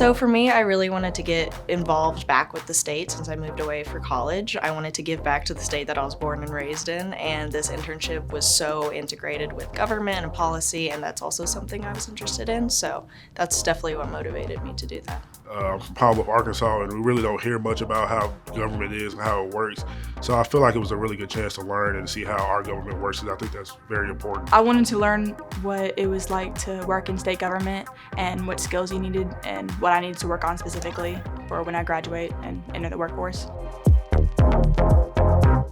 So for me, I really wanted to get involved back with the state since I moved away for college. I wanted to give back to the state that I was born and raised in, and this internship was so integrated with government and policy, and that's also something I was interested in, so that's definitely what motivated me to do that. I'm from Pine Bluff, Arkansas, and we really don't hear much about how government is and how it works. So I feel like it was a really good chance to learn and see how our government works, and I think that's very important. I wanted to learn what it was like to work in state government and what skills you needed and what I needed to work on specifically for when I graduate and enter the workforce.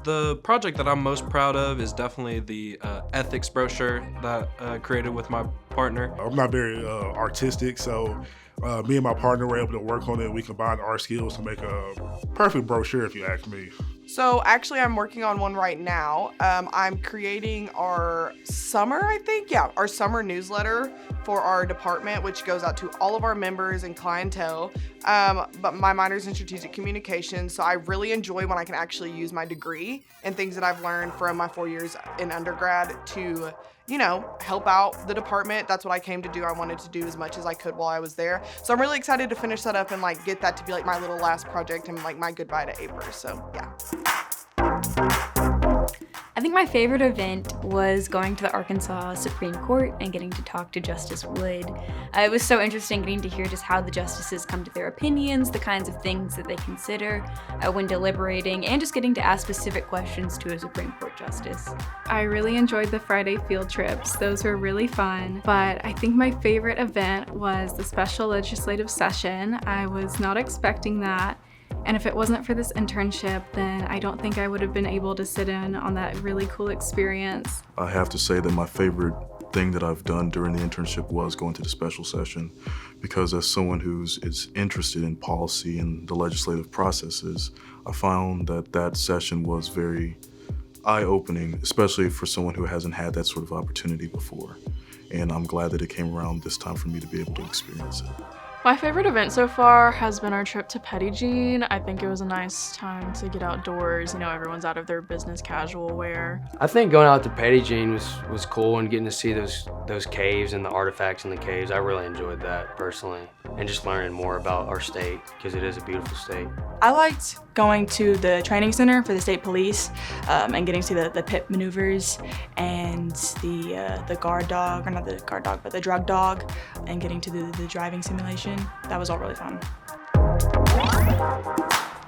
The project that I'm most proud of is definitely the ethics brochure that I created with my partner. I'm not very artistic, so me and my partner were able to work on it. We combined our skills to make a perfect brochure, if you ask me. So actually I'm working on one right now. I'm creating our summer, our summer newsletter for our department, which goes out to all of our members and clientele. But my minor's in strategic communications, so I really enjoy when I can actually use my degree and things that I've learned from my 4 years in undergrad to, help out the department. That's what I came to do. I wanted to do as much as I could while I was there. So I'm really excited to finish that up and get that to be my little last project and my goodbye to APERS. So yeah. I think my favorite event was going to the Arkansas Supreme Court and getting to talk to Justice Wood. It was so interesting getting to hear just how the justices come to their opinions, the kinds of things that they consider when deliberating, and just getting to ask specific questions to a Supreme Court justice. I really enjoyed the Friday field trips. Those were really fun, but I think my favorite event was the special legislative session. I was not expecting that. And if it wasn't for this internship, then I don't think I would have been able to sit in on that really cool experience. I have to say that my favorite thing that I've done during the internship was going to the special session, because as someone is interested in policy and the legislative processes, I found that session was very eye-opening, especially for someone who hasn't had that sort of opportunity before. And I'm glad that it came around this time for me to be able to experience it. My favorite event so far has been our trip to Petit Jean. I think it was a nice time to get outdoors. Everyone's out of their business casual wear. I think going out to Petit Jean was cool, and getting to see those caves and the artifacts in the caves. I really enjoyed that personally, and just learning more about our state, because it is a beautiful state. I liked going to the training center for the state police and getting to see the pit maneuvers and the guard dog, or not the guard dog, but the drug dog, and getting to the driving simulation. That was all really fun.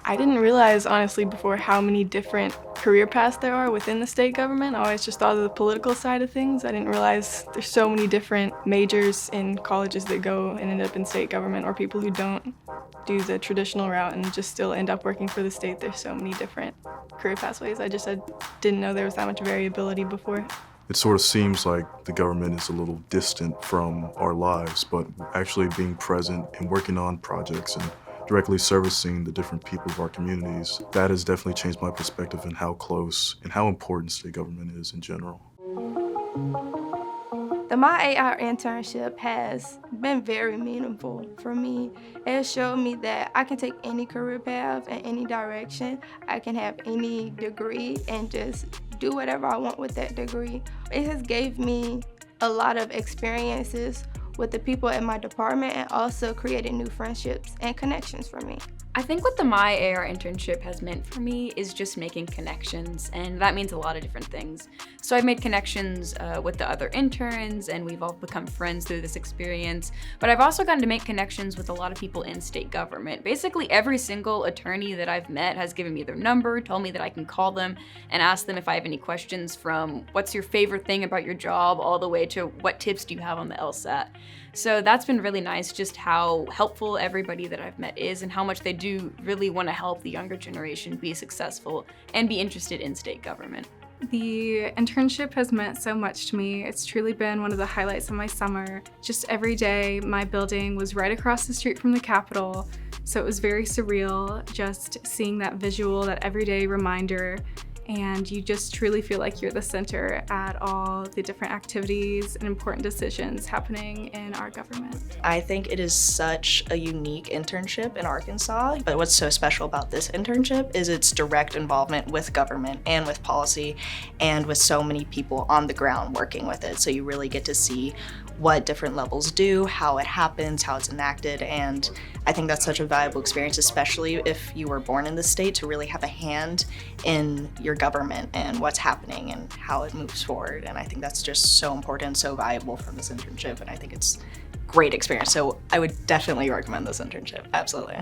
I didn't realize, honestly, before how many different career paths there are within the state government. I always just thought of the political side of things. I didn't realize there's so many different majors in colleges that go and end up in state government, or people who don't do the traditional route and just still end up working for the state. There's so many different career pathways. I didn't know there was that much variability before. It sort of seems like the government is a little distant from our lives, but actually being present and working on projects and directly servicing the different people of our communities, that has definitely changed my perspective in how close and how important state government is in general. The MyARInternship has been very meaningful for me. It has showed me that I can take any career path in any direction. I can have any degree and just do whatever I want with that degree. It has gave me a lot of experiences with the people in my department, and also created new friendships and connections for me. I think what the MyARInternship has meant for me is just making connections, and that means a lot of different things. So I've made connections with the other interns, and we've all become friends through this experience, but I've also gotten to make connections with a lot of people in state government. Basically every single attorney that I've met has given me their number, told me that I can call them and ask them if I have any questions, from what's your favorite thing about your job all the way to what tips do you have on the LSAT. So that's been really nice, just how helpful everybody that I've met is and how much they do really want to help the younger generation be successful and be interested in state government. The internship has meant so much to me. It's truly been one of the highlights of my summer. Just every day, my building was right across the street from the Capitol, so it was very surreal just seeing that visual, that everyday reminder, and you just truly feel like you're the center at all the different activities and important decisions happening in our government. I think it is such a unique internship in Arkansas, but what's so special about this internship is its direct involvement with government and with policy and with so many people on the ground working with it. So you really get to see what different levels do, how it happens, how it's enacted, and I think that's such a valuable experience, especially if you were born in the state, to really have a hand in your government and what's happening and how it moves forward. And I think that's just so important, so valuable from this internship, and I think it's a great experience. So I would definitely recommend this internship, absolutely.